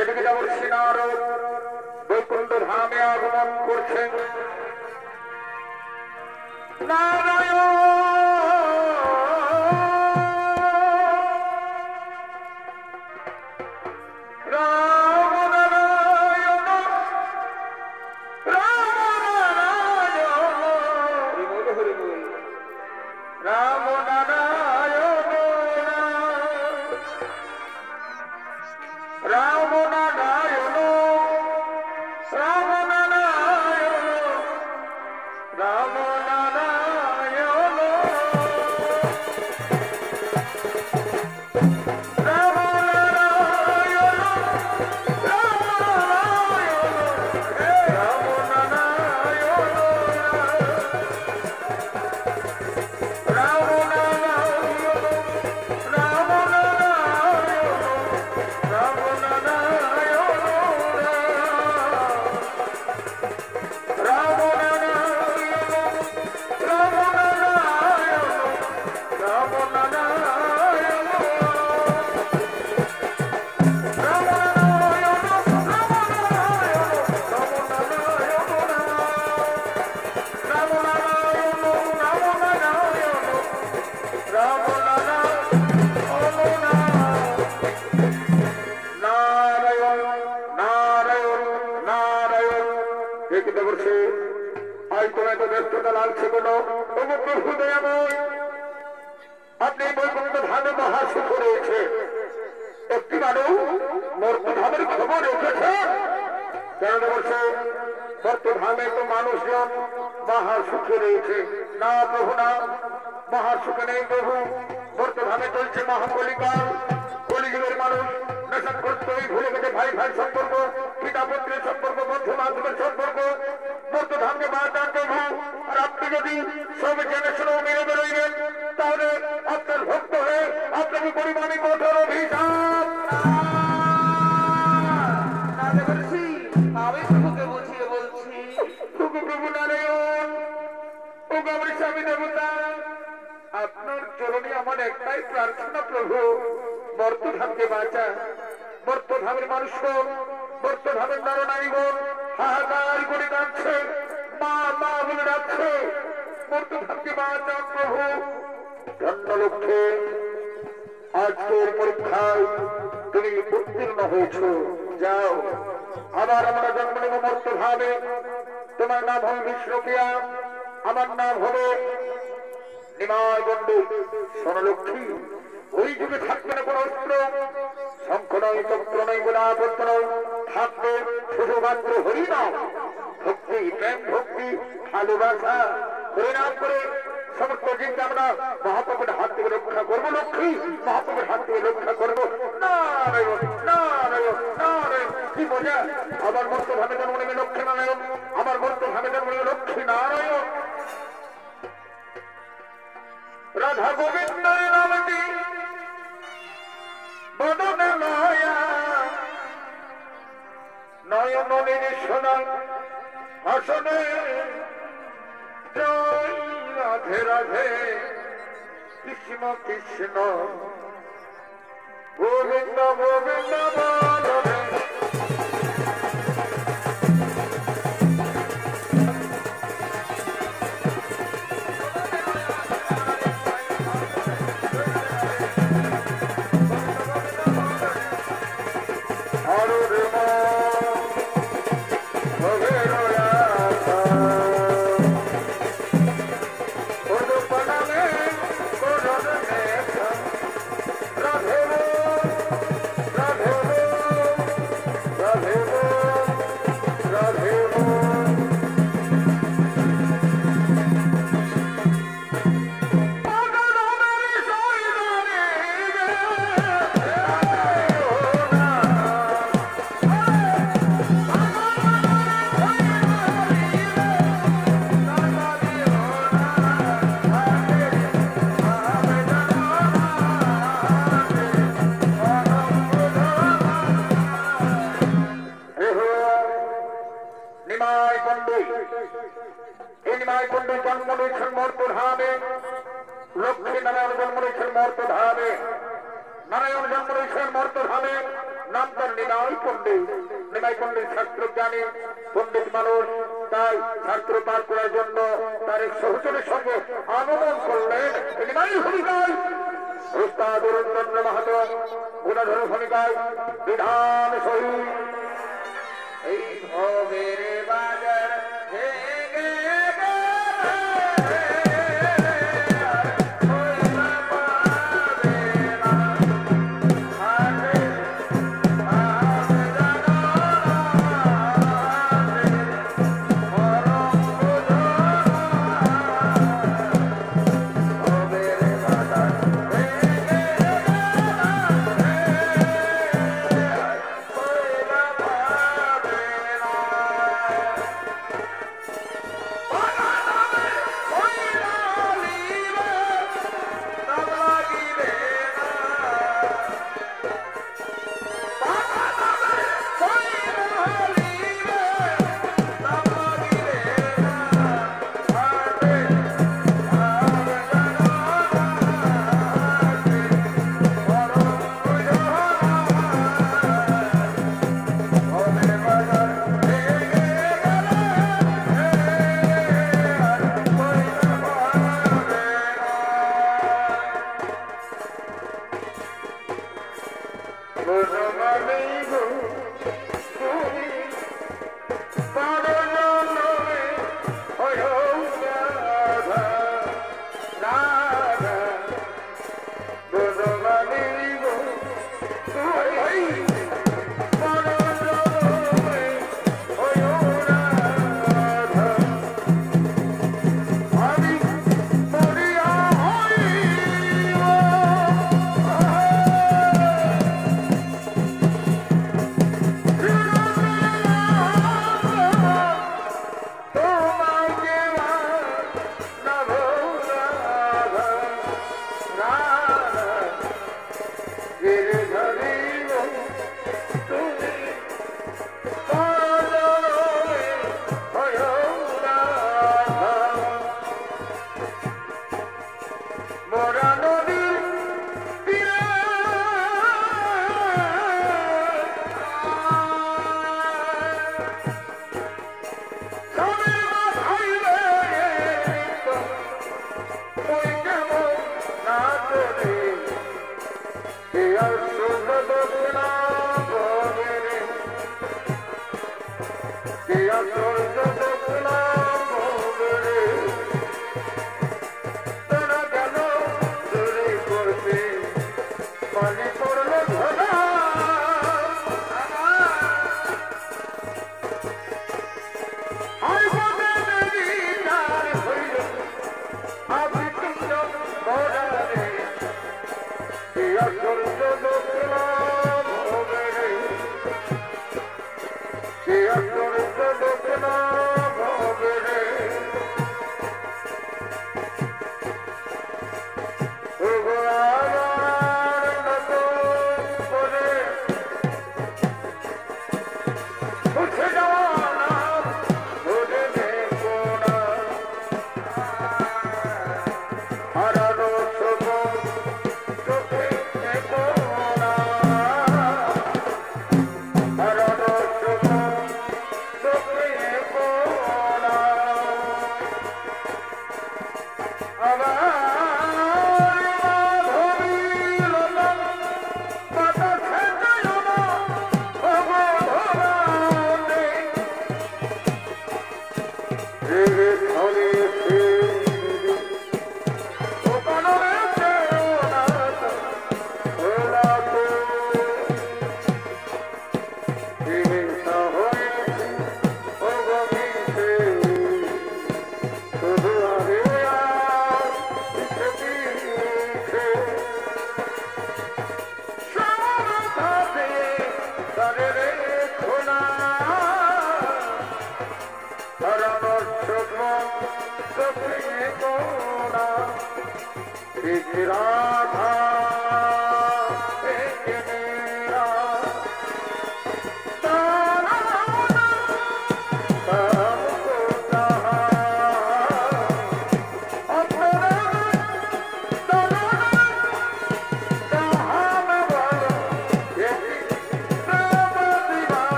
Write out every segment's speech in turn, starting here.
এদিকে যেমন সিনারদ বৈকুণ্ঠ ধামে আগমন করছেন। নারায়ণ আপনি বৈকুণ্ঠ ধামে মহাসুখ রয়েছে। একটি মানুষ মর্ত ধামের খবর রেখেছেন। কেন বলছে মর্ত ধামে তো মানুষজন মহাসুখে রয়েছে? না প্রভু, না, মহাসুখে নেই প্রভু। মর্ত ধামে চলছে মহাকলিকাল। কলিযুগের মানুষ নেশাগ্রস্তই ভুলে গেছে ভাই ভাই সম্পর্ক, পিতা পুত্রের সম্পর্ক, বন্ধু বান্ধবের সম্পর্ক। মর্ত ধামকে বাঁচান প্রভু। আর আপনি যদি সব জেনে শুনে মেনে বেরোইবেন তাহলে আপনার ভক্ত হয়ে আপনাকে পরিমাণে কঠোর অভিশাপ। আমি প্রভুকে বুঝিয়ে বলছি। প্রভু নারায়ণ, ও আমার স্বামী দেবতা, আপনার চরণে আমার একটাই প্রার্থনা প্রভু, মর্তধামকে বাঁচা। মর্তধামের মানুষ, মর্তধামের নরনারীগণ হাহাকার করে কাঁদছে, মা মা বলে ডাকছে। মর্তধামকে বাঁচান প্রভু। ধন্য লক্ষ্যে আজকের পরীক্ষায় তুমি উত্তীর্ণ হয়েছ। যাও, আবার আমরা জন্ম নেব মর্তধামে। তোমার নাম হবে বিষ্ণুপ্রিয়া, আমার নাম হবে নিমায় গণ্ড। সোনলক্ষ্মী, ওই যুগে থাকবে না কোন অস্ত্র, শঙ্খ নয়, চক্র নয়, গোলাপত্র নয়, থাকবে শুধুমাত্র হরিনাম, ভক্তি, প্রেম ভক্তি, ভালোবাসা। হরিনাম করে সমস্ত জীবকে আমরা মহাপ্রভুর হাত থেকে রক্ষা করবো। লক্ষ্মী, মহাপ্রভুর হাত থেকে রক্ষা করবো। নারায়ণ নারায়ণ নারায়ণ, কি মজা! আমার মর্ত ভাবে জন্ম নেবে লক্ষ্মী নারায়ণ, আমার মর্ত ভাবে জন্ম নেবে লক্ষ্মী নারায়ণ। রাধা গোবিন্দের নামটি বদনে নয়া, নয়ন নিঃসনা হাসনে। জয় রাধে রাধে, কৃষ্ণ কৃষ্ণ, গোবিন্দ গোবিন্দ বলবে। জন্ম নিয়েছেন মর্তধামে, লক্ষ্মী নারায়ণ জন্ম নিয়েছেন মর্তধামে, নারায়ণ জন্ম নিয়েছেন মর্তধামে, নাম তার নিমাই পণ্ডিত। নিমাই পণ্ডিত ছাত্র জ্ঞানী পণ্ডিত মানুষ, তাই ছাত্র পার করার জন্য তার এক সহচরের সঙ্গে আগমন করলেন। নিমাই ভূমিকায় উস্তাদ অরুণচন্দ্র মাহাতো, গুণাধর ভূমিকায় বিধান সহিত এই ভবের বাজার ভেঙে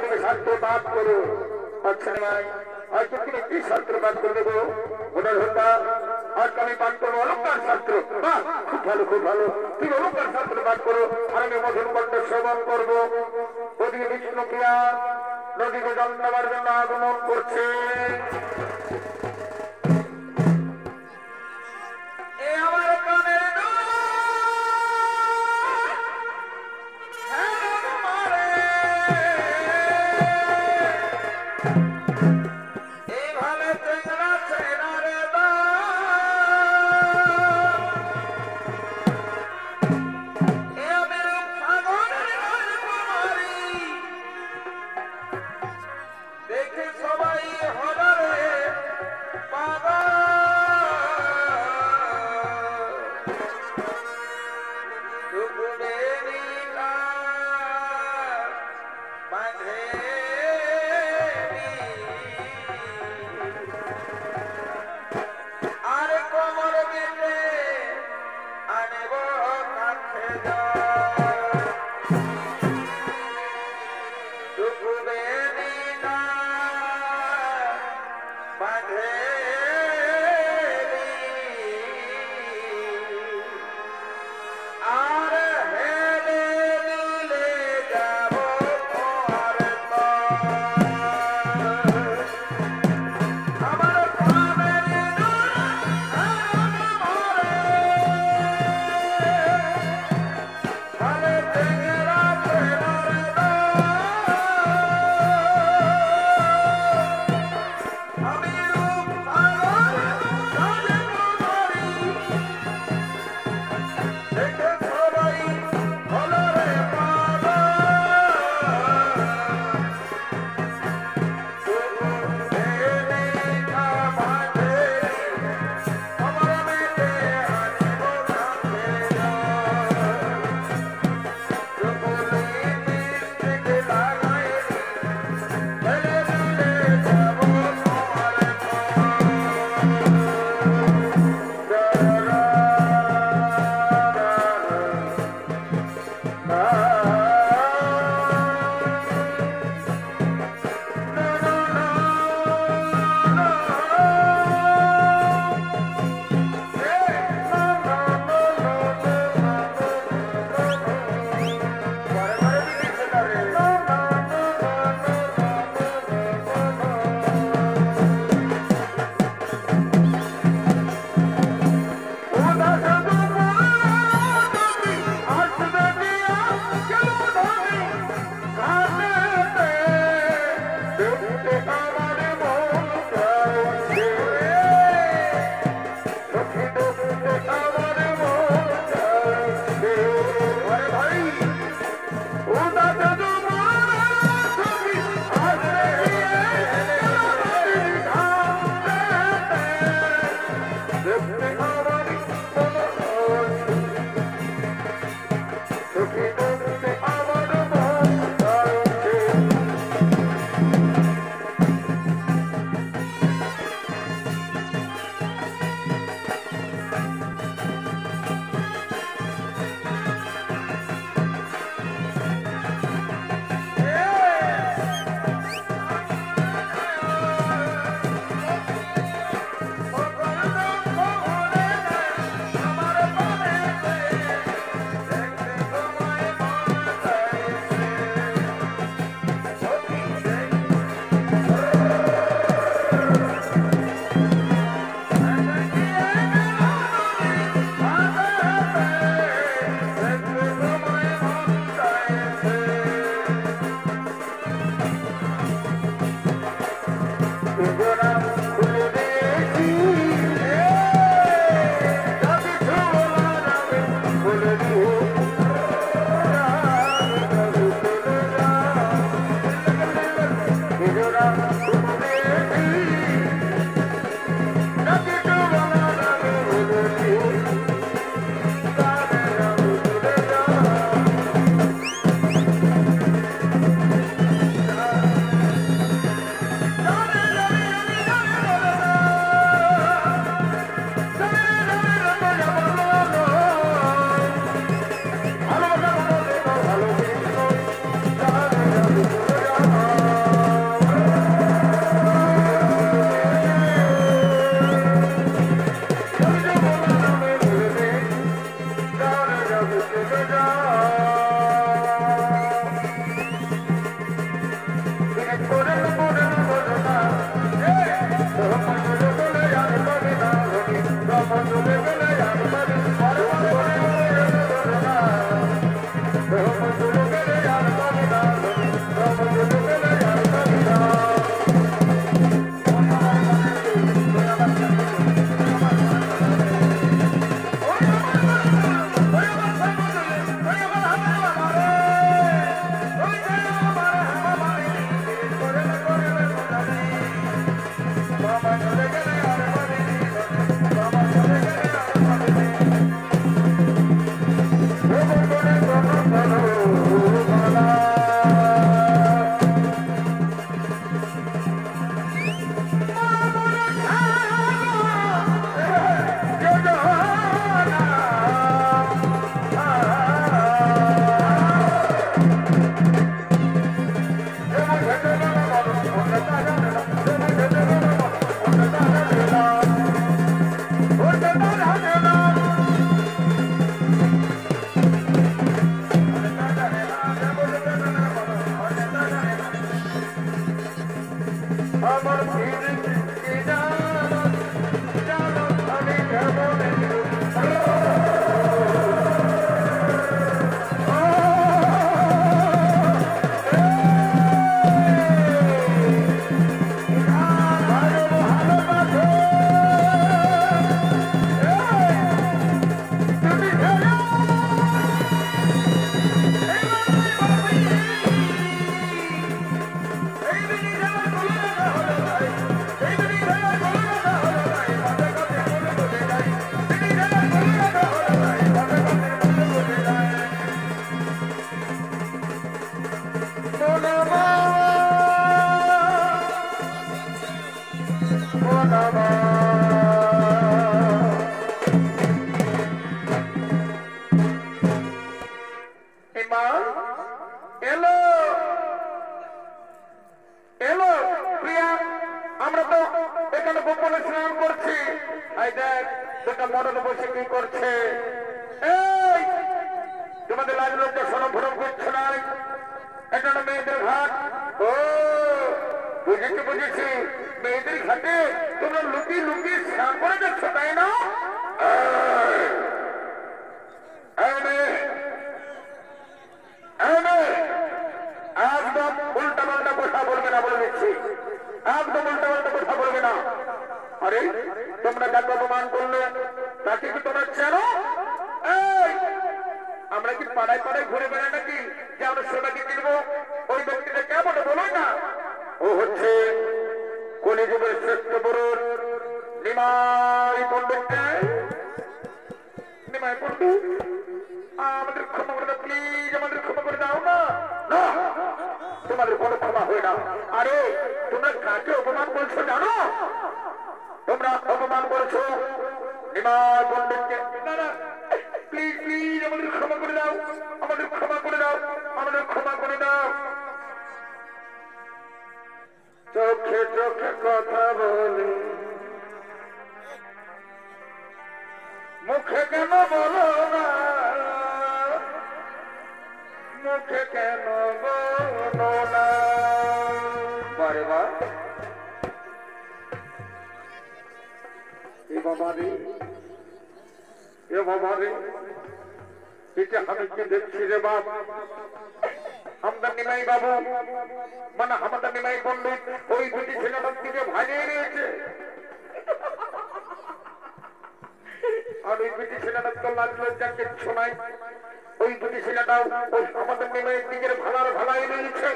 থেকে শাস্ত্রপাত করো। আচ্ছা ভাই, হয়তো তুমি কি শাস্ত্রপাত করে দেবো? ওটা হত্যা আজকে আমি পাঠ করবো অলঙ্কার শাস্ত্র। বাহ, খুব ভালো, খুব ভালো। তুমি অলঙ্কার শাস্ত্র পাঠ করো, আর আমি মধুর কণ্ঠ শ্রবণ করবো। ওদিকে বিষ্ণুপ্রিয়া নদীকে জল নেওয়ার জন্য আগমন করছে। এ আমার কানের এইভাবে চেংড়া চেনারে দা এ আমি রূপ সাগরের রাজকুমারী দেখে সবাই হলারে পাগল ডুববে নীলা বাঁধে আর কোমর বেঁধে আনব কাছে ডুববে নীলা বাঁধে আর হেলে দিলে যাব আর আমার প্রাণের ভালে থেকে কি করছে? এই তোমাদের লাজ লজ্জা শরম ফরম করছে না? এটা না মেয়েদের ঘাট? ও বুঝেছি বুঝেছি, মেয়েদের ঘাটে তোমরা লুকিয়ে লুকিয়ে স্নান করে যাচ্ছ, তাই না? একদম উল্টা পাল্টা কথা বলবে না বলে দিচ্ছি, একদম উল্টা পাল্টা কথা বলবে না। আরে তোমরা যাকে অপমান করলে তাকে কি তোমরা চেনো? আমরা কি পাড়ায় পাড়ায় ঘুরে বেড়াই নাকি যে আমরা সেবাকে কিনবো? ওই ব্যক্তিটা কেমন বলো না? ও হচ্ছে কলিযুগের শ্রেষ্ঠ পুরুষ নিমাই পণ্ডিত। নিমাই পণ্ডিত, আমাদের ক্ষমা করে দাও প্লিজ, আমাদের ক্ষমা করে দাও না। তোমাদের কোনো ক্ষমা হয় না। আরে তোমরা কাকে অপমান করছো জানো? তোমরা অপমান করছো নিমাই পণ্ডিতকে। না না প্লিজ প্লিজ, আমাদের ক্ষমা করে দাও, আমাদের ক্ষমা করে দাও, আমাদের ক্ষমা করে দাও। চোখে চোখে কথা বলি, মুখে কেন বলো না? মুখে কেন বলো না? বারে বার এ বাবা রে, এ বাবা রে, এটা আমি কি দেখছি রে বাপ? আমাদের নিমাই বাবু মানে আমাদের নিমাই পণ্ডিত ওই দুটি ছেলেটার দিকে ভাজিয়ে নিয়েছে। আর ওই দুটি ছেলেটার তো লাজ লজ্জা কিচ্ছু নাই। ওই দুটি ছেলেটাও ওই আমাদের নিমাইয়ের দিকের ভালার ভালাই নিয়েছে।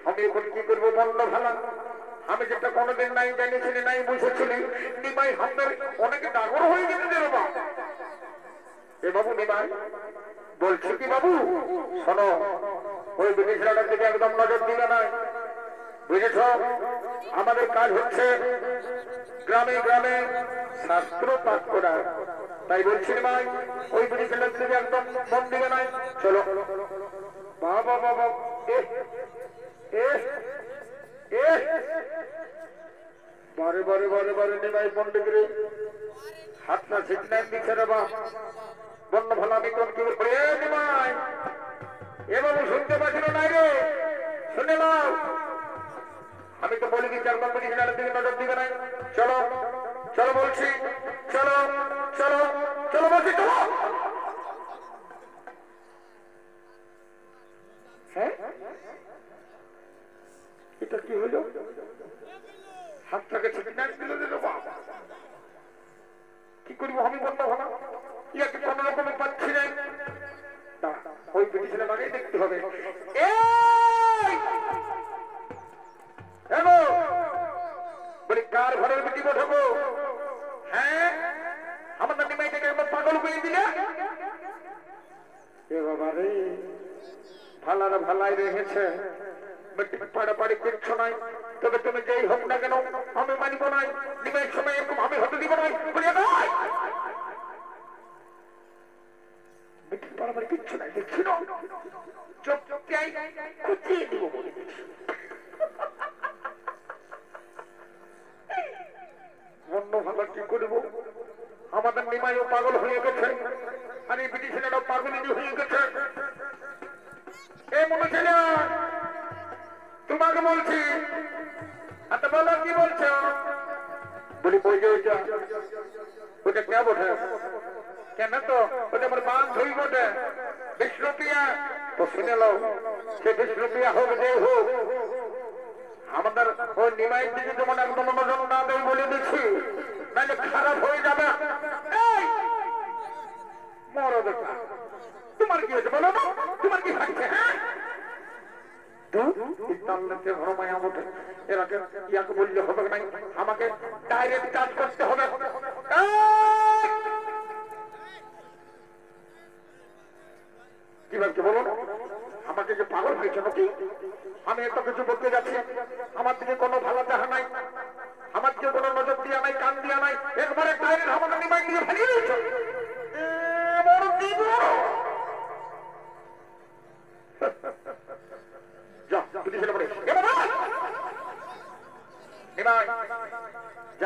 আমি এখন কি করবো বন্য ভালা? আমি যেটা কোনোদিন নাই জানিয়েছিলি নাই বুঝেছিলি, নিমাই আমাদের অনেকে ডাগর হয়ে গেছে রে বাবা। এ বাবু নিমাই বলছি কি বাবু, শোনো ওই দুটি ছেলেটার দিকে একদম নজর দিবে না, বুঝেছ? আমাদের কাজ হচ্ছে গ্রামে গ্রামে শাস্ত্র পাঠ করা। তাই বলছি ভাই ওই দুটি ছেলের দিকে একদম মন দিবে নাই। চলো বাবা বাবা, বারে বারে বারে বারে নিমাই পণ্ডিত রে হাতটা সিগন্যাল দিচ্ছে রে বা বন্য ভালো। আমি কোন কি বলবো? এ নিমাই, এ বাবু শুনতে পাচ্ছিল নাই রে? শুনে নাও, আমি তো বলি কি চারবার বলি ছেলেটার দিকে নজর দিবে নাই। চলো চলো বলছি, চলো চলো চলো বলছি, চলো। হ্যাঁ এটা কি হইল? হাতটাকে সিগন্যাল দিল রে বাবা। কি করবো আমি বন্য ভালো? ইয়াকে কোন রকমে পাচ্ছি না। ওই দুটি ছেলে আগেই দেখতে হবে। বলি কার ঘরের বেটি বসাবো? হ্যাঁ আমাদের নিমাইটাকে একবার পাগল করে দিলে। এ বাবা রে, ভালার ভালাই রেখেছে, পাড়াপাড়ি কিচ্ছু নাই। তবে তুমি যেই হোক না কেন আমি মানিব নাই। নিমাইয়ের সময় এরকম আমি হতে দিব নাই। পাড়াপাড়ি কিচ্ছু নাই, দেখছি না চোখ চোখকে কুচিয়ে দিব বলে দিচ্ছি। অন্য ভালো কি করবো? আমাদের নিমাইও পাগল হয়ে গেছে, আর এই ব্রিটিশ ছেলেটাও পাগল হয়ে গেছে। এ মনে ছেলে তোমাকে বলছি, আচ্ছা বলো কি বলছো? বলি বই যে ওইটা কে বটে? কেন তো ওটা আমার বান্ধবী বটে, বিষ্ণুপ্রিয়া। তো শুনে লো, সে বিষ্ণুপ্রিয়া হোক যে হোক, আমাদের ওই নিমাইয়ের দিকে যেমন একদম নজর না দেয় বলে দিচ্ছি, নাহলে খারাপ হয়ে যাবে। মরো দেখা, তোমার কি হয়েছে বলো না? তোমার কি হয়েছে? ইয়াকে বললে হবে নাই, আমাকে ডাইরেক্ট কাজ করতে হবে। কি ভাবছে বলো? আমাকে যে পাগল হয়েছে নাকি? আমি এত কিছু বলতে যাচ্ছি, আমার দিকে কোনো ভালো দেখা নাই, আমার দিকে কোনো নজর দিয়া নাই, কান দিয়া নাই, একবারে ডাইরেক্ট আমাকে নিমাই দিয়ে ফেলিয়ে দিয়েছ।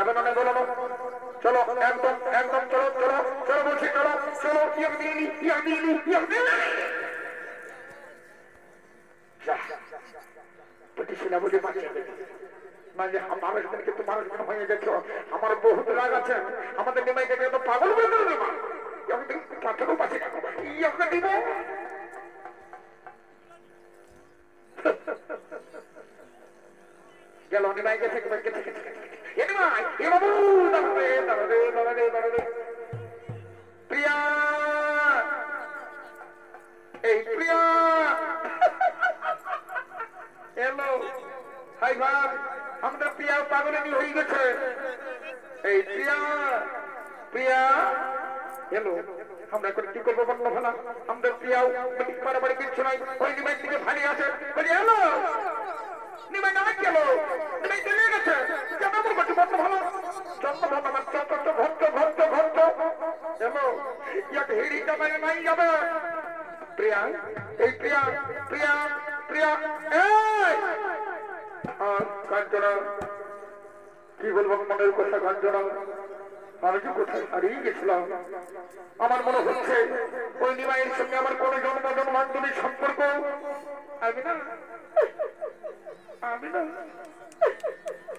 যাবে না বলো না চলো একদম একদম চলো চলো চলো বলছি চলো চলো বলে মাঝে মানুষদেরকে তো মানুষজন হয়ে গেছ আমার বহুত রাগ আছে আমাদের নিমাইকে তো পাগল করে দেবে না পাথরও পাচ্ছে না দিব গেল নিমাই গেছে প্রিয়া এই প্রিয়া এলো হাই ভাই আমাদের প্রিয়া পাগলেনি হয়ে গেছে এই প্রিয়া প্রিয়া এলো আমরা এখন কি করবো বললো ভালো আমাদের প্রিয়াও বাড়াবাড়ি কিচ্ছু নাই ওই নিমাই দিকে ভারী আছে বলি এলো নিমাই না গেল নিমাই চলে গেছে কেমন করছে বললো ভালো জন্ম ভালো আমার চত ভক্ত ভক্ত ভক্ত এলো এক হিড়ি জামাই নাই যাবে প্রিয়া এই প্রিয়া প্রিয়া প্রিয়া কাঞ্চনা কি বলবো মনের কথা কাঞ্চনা আমি যে কোথায় হারিয়ে গেছিলাম আমার মনে হচ্ছে ওই নিমাইয়ের সঙ্গে আমার কোন জন্মজন্মান্তরী সম্পর্ক আমি না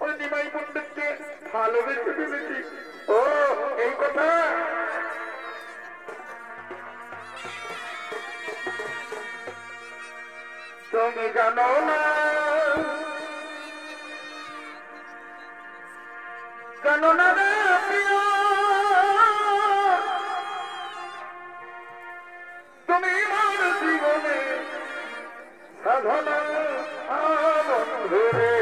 ওই নিমাই পণ্ডিতকে ভালোবেসে ফেলেছি ও এই কথা তুমি জানো না জানো না রে প্রিয় তুমি আমার জীবনে সাধনা বন্ধুরে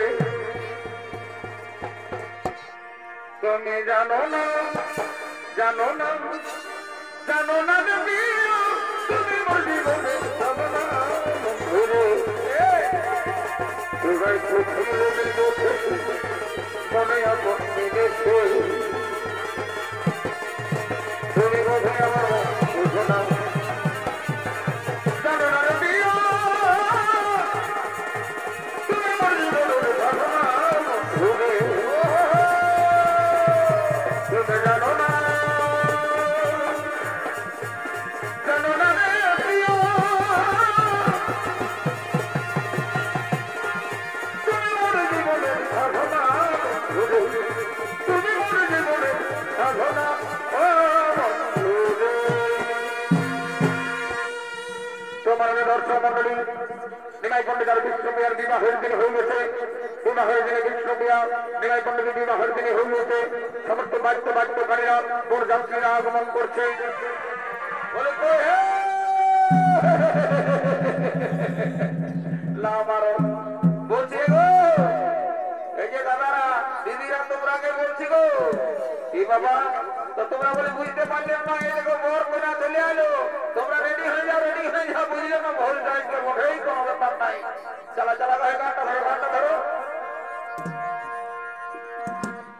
তুমি জানো না জানো না জানো না রে প্রিয় তুমি আমার জীবনে সাধনা বন্ধুরে এবার মনে আপন গেছে তুমি বোধহয় আমার বুঝো না জানো না প্রিয় তুমি আমার জীবনের সাধনা বন্ধুরে তুমি জানো না জানো না রে প্রিয় তুমি আমার জীবনের সাধনা তুমি আমার জীবনের সাধনা তোমার দর্শক মন্ডলী নিমাই পণ্ডিতার বিষ্ণুপ্রিয়ার বিবাহের দিনে হয়ে গেছে বিবাহের দিনে বিষ্ণুপ্রিয়া নিমাই পণ্ডিতের বিবাহের দিনে হয়ে গেছে সমস্ত বাদ্যকারীরা বোর যাত্রীরা আগমন করছে বলছি গো এই যে দাদারা দিদিরা তোমরাকে বলছি গো কি বাবা তো তোমরা বলে বুঝতে পারলে না এই দেখো বর কোনা চলে আলো তোমরা রেডি হয়ে যাও বুঝলে না ভুল টাইমকে মোটেই কোনো ব্যাপার নাই চলা চলা গানটা ধরো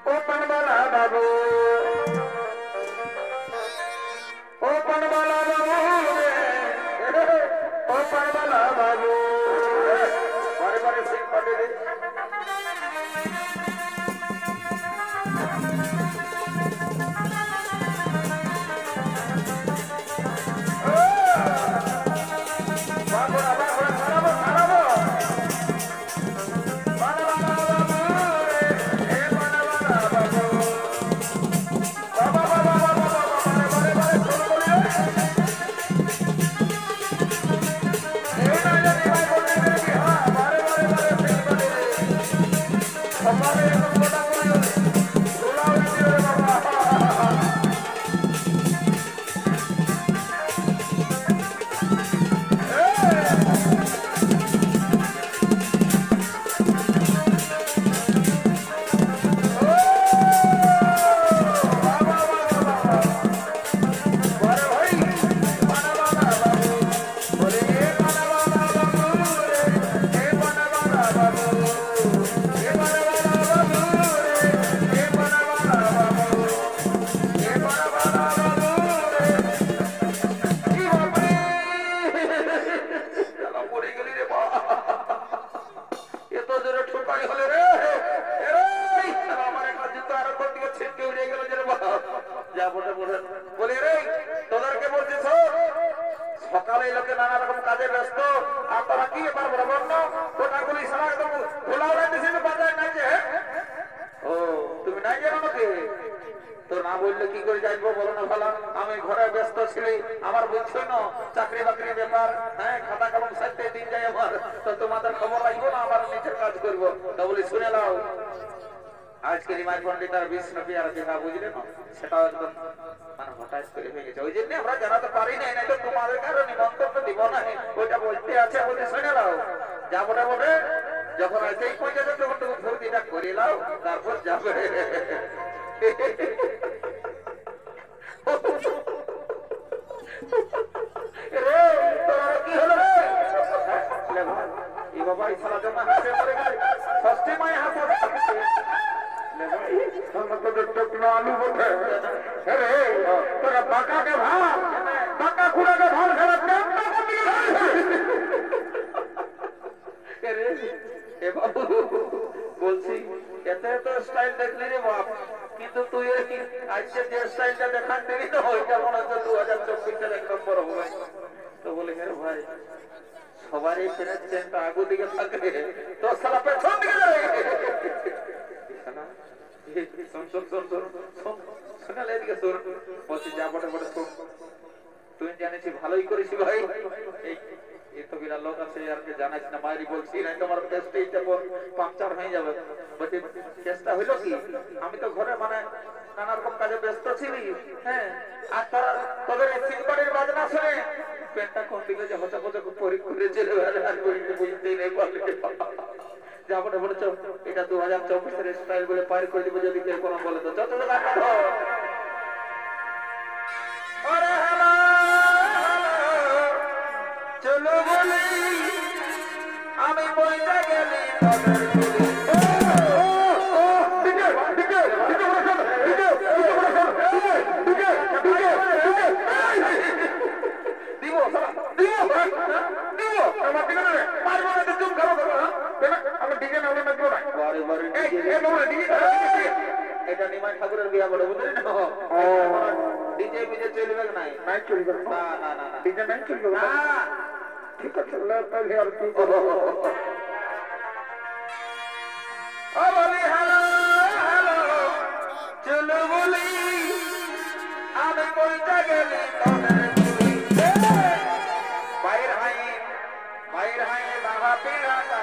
ও পনবালা বাবু ও পনবালা বাবু ও পনবালা বাবু বারে বারে সিং পাটে রে সবাই লোকে নানা রকম কাজে ব্যস্ত, আর তোরা কি ব্যাপার বরাবর ওটাগুলি সারা একদম খোলা ওরা দিয়েছিল বাজায় নাই যে। ও তুমি নাই জানো নাকি? তো না বললে কি করে যাইবো বলো না ভালো? আমি ঘরে ব্যস্ত ছিলি, আমার বুঝছই না চাকরি বাকরি ব্যাপার, হ্যাঁ খাতা কলম সাথে দিন যায় আমার, তো তোমাদের খবর রাখবো না, আমার নিজের কাজ করবো। তা বলি শুনে নাও, আজকে রিমাই পন্ডিত আর বিষ্ণু আর বিবাহ বুঝলে না, সেটাও একদম মানে হঠাৎ করে হয়ে গেছে, ওই জন্য আমরা জানাতে পারি না, নাই তো তোমাদের কারো নিমন্ত্রণ দিব না, ওইটা বলতে আছে। বলতে শুনে নাও, যা বটে বটে যখন আজকেই পৌঁছে যাবে তখন তুমি ভর্তিটা করে নাও, তারপর যাবে। কি হলো রে বাবা? এই সারা জমা হাসে পড়ে গেছে, ষষ্ঠী মায় হাসা আলু বটে। তোরা বাঁকাকে ভাব, বাঁকা খুঁড়াকে ভাব, বলছি এতে তো স্টাইল দেখলি রে বাপ, কিন্তু তুই আজকে যে স্টাইলটা দেখান দিবি তো ওইটা মনে হচ্ছে 2024 এক নম্বর হবে। তো বলে হ্যাঁ ভাই, সবার এই ট্রেনের চেনটা আগু দিকে থাকলে তো সালা পেছন দিকে যাবে। তুই জানিস ভালোই করেছি ভাই, এই তো বিরাট লোক আছে আর জানাইস না, মায়েরই বলছি না তোমার পাংচার হয়ে যাবে। বলছি চেষ্টা হইলো কি, আমি তো ঘরে মানে নানা রকম কাজে ব্যস্ত ছিলি, হ্যাঁ, আর তোদের সিলবাড়ির বাজনা শুনে পেনটা কোন দিকে যে হতে হতে পরীক্ষা চলে বুঝতেই নেই পারলে। যাবো না বলেছ এটা 2024 স্টাইল বলে পার করে দিব, যদি কেউ কোনো বলে তো যত চলো বলি আমি বইটা গেলি এটা নিমাই ঠাকুরের বিয়া বলে বুঝলি না? ডিজে মিজে চলবে নাই, নাই চলবে না, না না না ডিজে নাই চলবে না। ঠিক আছে তাহলে আর কি করব? ও বলি হ্যালো হ্যালো চলো বলি আমি কইটা গেলি তোদের তুই বাইর হাই বাবা পিরাটা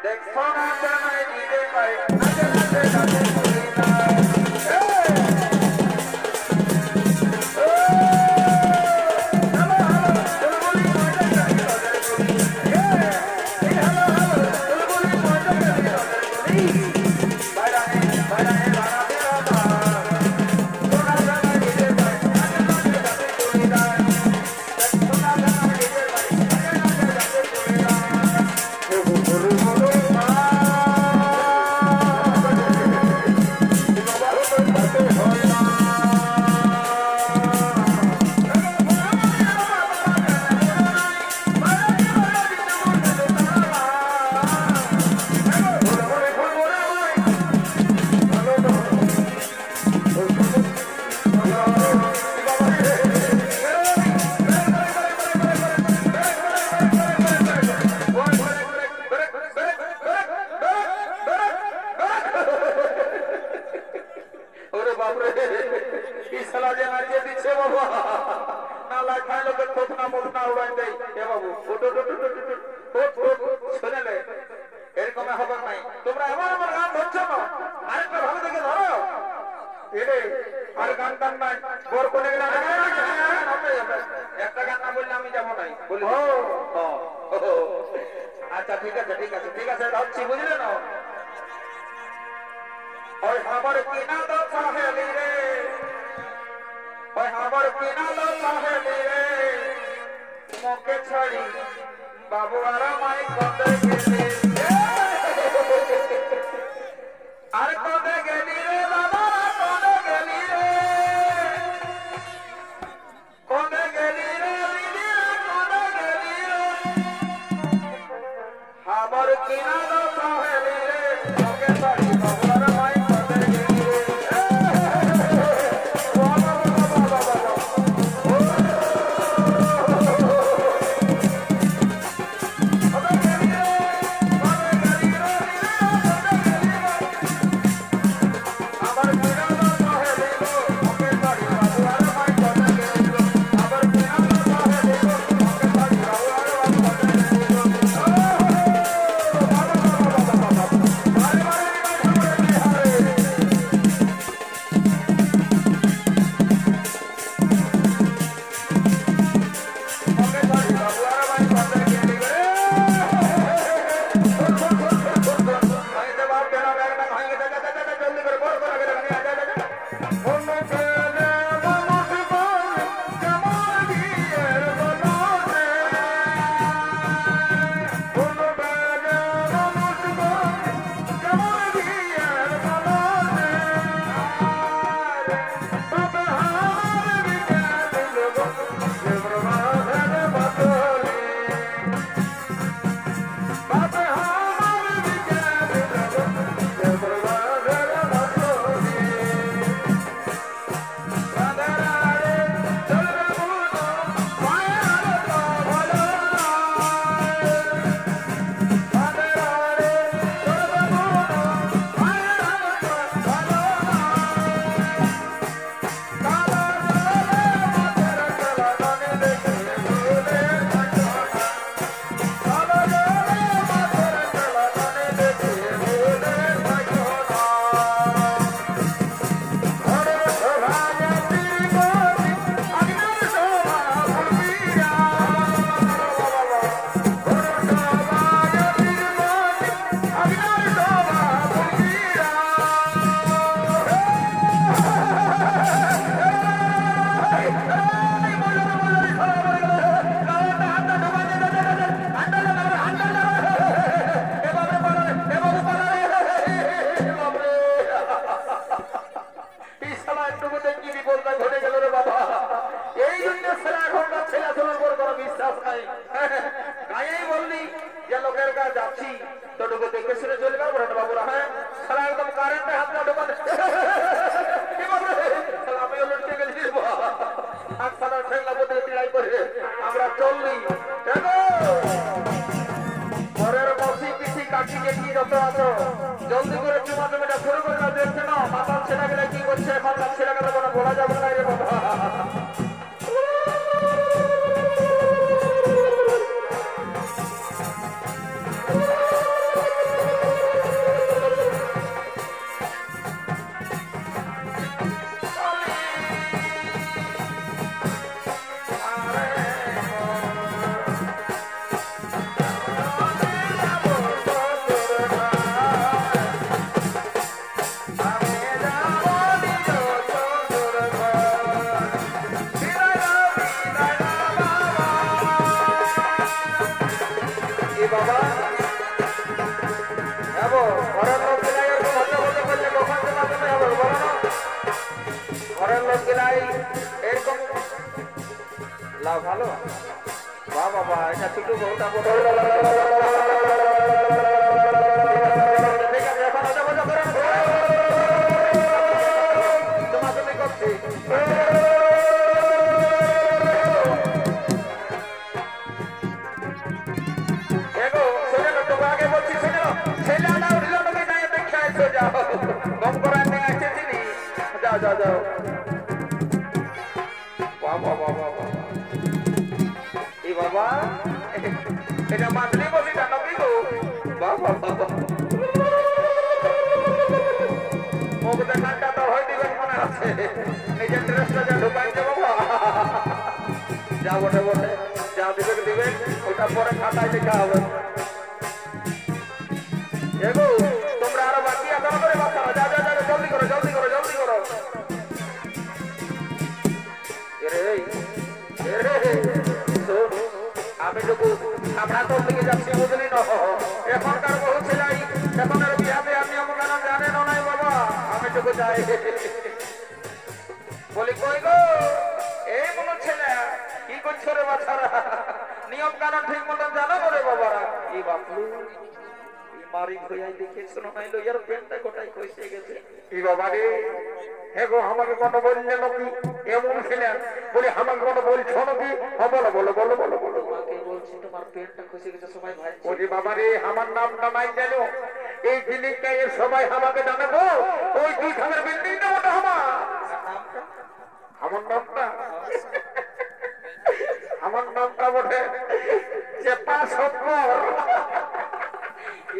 দেখছো না জানাই দিতে পাই নাচে নাচে নাচে তুই না। আচ্ছা ঠিক আছে ঠিক আছে ঠিক আছে যাচ্ছি বুঝলে না। ওই আমার কিনা তো সাহেলি রে, ওই আমার কিনা তো সাহেলি রে, মুখে ছাড়ি বাবু আর মাই কতে গেলি আর কতে গেলি রে বাবা কতে গেলি রে, কতে গেলি রে দিদি কতে গেলি রে, আমার কিনা তো সাহেলি রে, মুখে ছাড়ি বাবু আর মাই কতে গেলি রে। দেখে শুনে চলে গেল বলে বাবুরা হ্যাঁ শালা একদম কারেন্টে হাত না ঢোকান কি বলবে শালা আমিও লটকে গেছি আর শালা ঠেলা বদলে লড়াই করে আমরা চললি দেখো ঘরের বসি পিসি কাটি গেছি যত আছো জলদি করে চুমা জমিটা শুরু করে দাও দেখছে না মাতাল ছেলেগুলো কি করছে এখনকার ছেলেগুলো কোনো বলা যাবে না রে বাবা ভালো বাহ বাবা এটা ছোটো বউটা ঠিক আছে এখন ওটা মজা করেন তোমার তুমি করছি দেখো শোনে না তোমাকে আগে বলছি শোনে না ছেলে আনা উঠলো তুমি নাই দেখে আসো যাও কম করার নিয়ে এসেছিলি যাও যাও যাও বাহ বাহ বাহ বাহ বাবা এটা মাতলি বসি জানো কি গো বাবা বাবা মুখ দেখাটা তো হয় দিবেন মনে আছে নিজের ড্রেসটা যা ঢুকাইছে বাবা যা বটে বটে যা দিবেন ওটা পরে খাতায় লেখা হবে এগো তোমরা আরো বাকি আদান করে বাচ্চা যা যা যা জলদি করো জলদি করো জলদি করো আমি তো আমরা তোর দিকে যাচ্ছি বুঝলি না এখনকার বহু ছেলাই এখনের বিহাতে আমি আমার জানেন নাই বাবা আমি তোকে যাই বলি কই গো এই মনে ছেলে কি করছো রে বাচ্চারা নিয়ম কানুন ঠিক মতন জানো রে বাবারা এই বাপু মারি হইয়াই দেখে শোনো নাই লইয়ার পেনটা কোটাই কইছে গেছে এই বাবা রে হে গো আমাকে কোনো বললে নাকি এমন ছেলে বলে আমাকে কোনো বলছো নাকি বলো বলো বলো বলো বলো তোমাকে বলছি তোমার পেনটা কইছে গেছে সবাই ভাই ওরে বাবা রে আমার নামটা নাই জানো এই জিনিসটা এর সবাই আমাকে জানাবো ওই দুই খামের বিল্ডিং না ওটা নামটা আমার নামটা আমার নামটা বটে চেপা সত্তর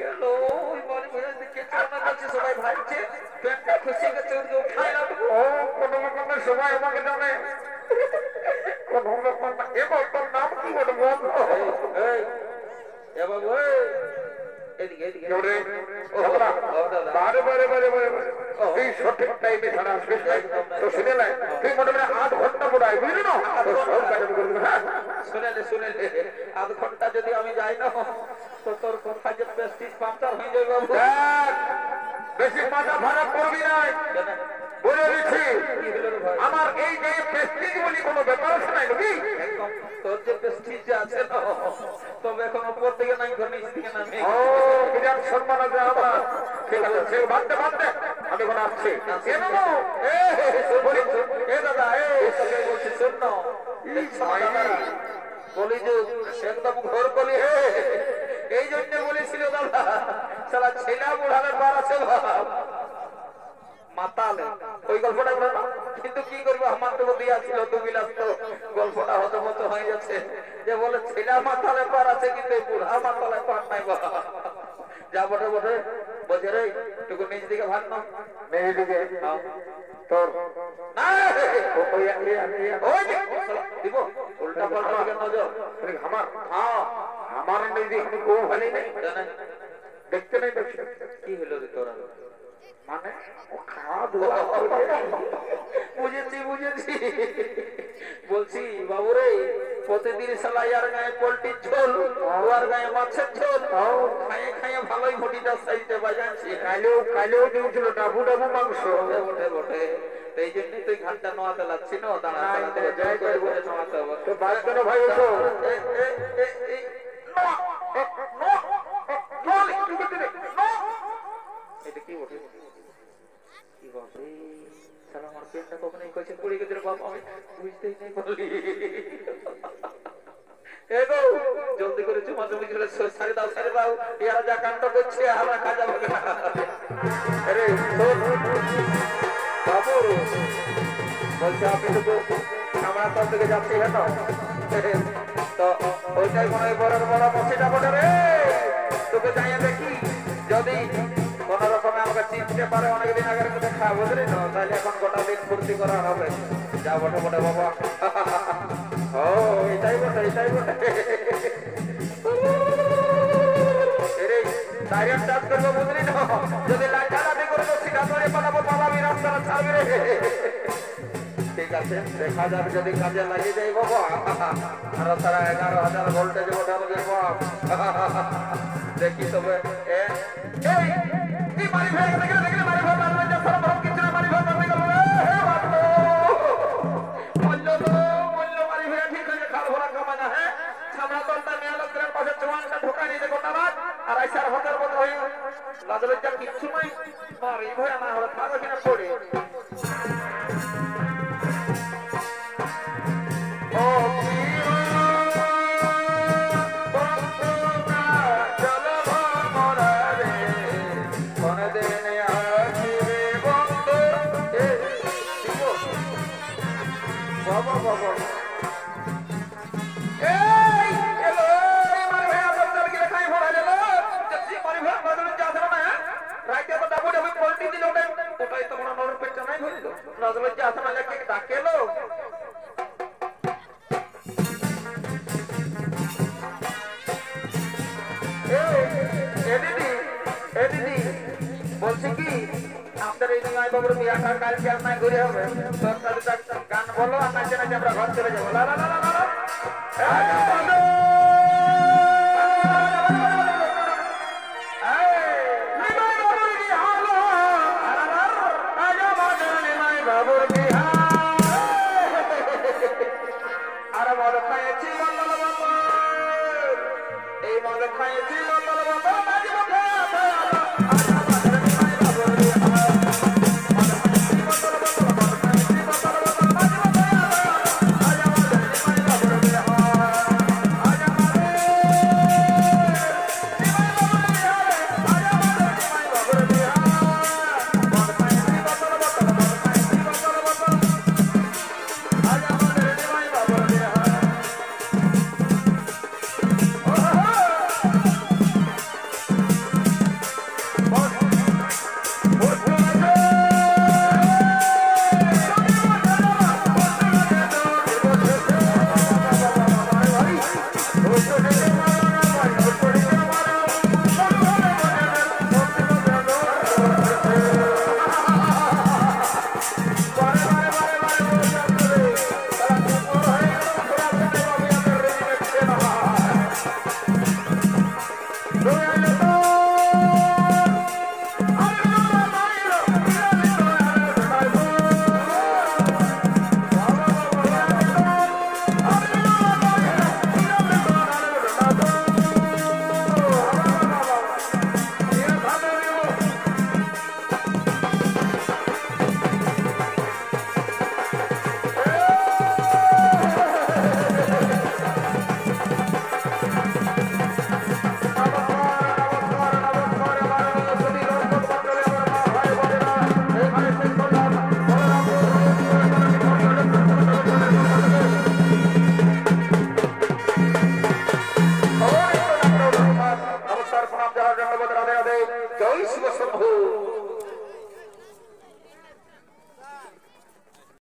এলো ওই মনে মনে দেখে চলনা করছে সবাই ভাইছে পেনটা খুশি গেছে ওর উঠাই না ও কোন রকমের সবাই আমাকে জানে কোন রকম এবার তোর নাম কি বলে বল এই এ বাবু এদিকে এদিকে বারে বারে বারে বারে এই সঠিক টাইমে ছাড়া আসবে তো শুনে নাই তুই মোটামুটি 8 ঘন্টা পড়াই বুঝলি না শুনেলে আধ ঘন্টা যদি আমি যাই না তো তোর কথা যে প্রেস্টিজ পাঞ্চার হয়ে যাবে বাবু বেশি মাথা ভাড়া করবি নাই বলে দিচ্ছি আমার এই যে প্রেস্টিজ বলি কোনো ব্যাপার আছে নাই নাকি তোর যে প্রেস্টিজ আছে না তবে এখন উপর থেকে নাই ঘর নিচ থেকে নামে ও বিরাট সম্মান আছে আমার ঠিক আছে সে বাদতে বাদতে আমি এখন আসছি এ দাদা তোকে বলছি শোন না বলি যে একদম ঘর বলি হে এই জন্য বলেছিল দাদা সালা ছেলা বুড়ালে বার আছে মাতালে ওই গল্পটা বলো না কিন্তু কি করবো আমার তো দিয়া ছিল দুবিলাস তো গল্পটা হতো মতো হয়ে যাচ্ছে যে বলে ছেলা মাতালে পার আছে কিন্তু বুড়া মাতালে পার নাই বাবা যা বটে বটে বোঝে রে টুকু নিজ দিকে ভাগ না মেয়ে দিকে তোর না ওই দিব উল্টা পাল্টা দিকে নজর আমার হ্যাঁ আমার নেই দেখি কেউ ভালো নেই দেখতে নেই দেখছি কি হলো রে তোরা মানে ও খাওয়া দাওয়া বুঝেছি বুঝেছি বলছি বাবু রে প্রতিদিন সালাইয়ার গায়ে পোল্ট্রির ঝোল ওর গায়ে মাছের ঝোল খাইয়ে খাইয়ে ভালোই ঘটিটা সাইতে বাজাচ্ছি কালেও দিয়েছিল ডাবু ডাবু মাংস বটে বটে এই জন্যই তুই ঘাটটা নোয়াতে লাগছি না দাঁড়া যাই করে বলে নোয়াতে হবে তো বাদ কেন ভাই ওঠো নোয়া এটা কি বটে কি বাপরে সারা আমার পেটটা কখন এই কইছে পড়ে গেছে রে বাপ আমি বুঝতেই নাই বলি এগো জলদি করে চুমা চুমি করে সারি দাও ইয়ারা যা কাণ্ড করছে আমরা কাজা হবে না আরে বাবু বলছে আপনি তো আমরা তো থেকে যাচ্ছি হ্যাঁ তো ওইটাই মনে হয় বড় বড় মশিটা বলে রে তোকে জানিয়ে দেখি যদি কোন রকমে আমাকে চিনতে পারে অনেকদিন আগের মধ্যে খাওয়া বুঝলি না তাহলে এখন গোটা দিন ফুর্তি করা হবে যা বটে বটে বাবা ও এটাই বটে ডাইরেক্ট চাষ করবো বুঝলি না যদি লাইটালাটি করবো সেটা ধরে পালাবি রাস্তাটা ছাড়বি রে ঠিক আছে দেখা যাবে যদি কাজে লাগিয়ে যাই বাবা আরো তারা 11,000 ভোল্টেজ ওঠানো যাবো দেখি তবে কিচ্ছু নাই পড়ে বলছি কি আমাদের এই নিমাই বাবুর বিয়াটা কালকে আর নাই ঘুরে হবে গান বলো আর নাচে নাচে আমরা ঘর চলে যাবো আরে মদ খাইয়েছি এই মদ খাইয়েছি জয় শিব শম্ভু।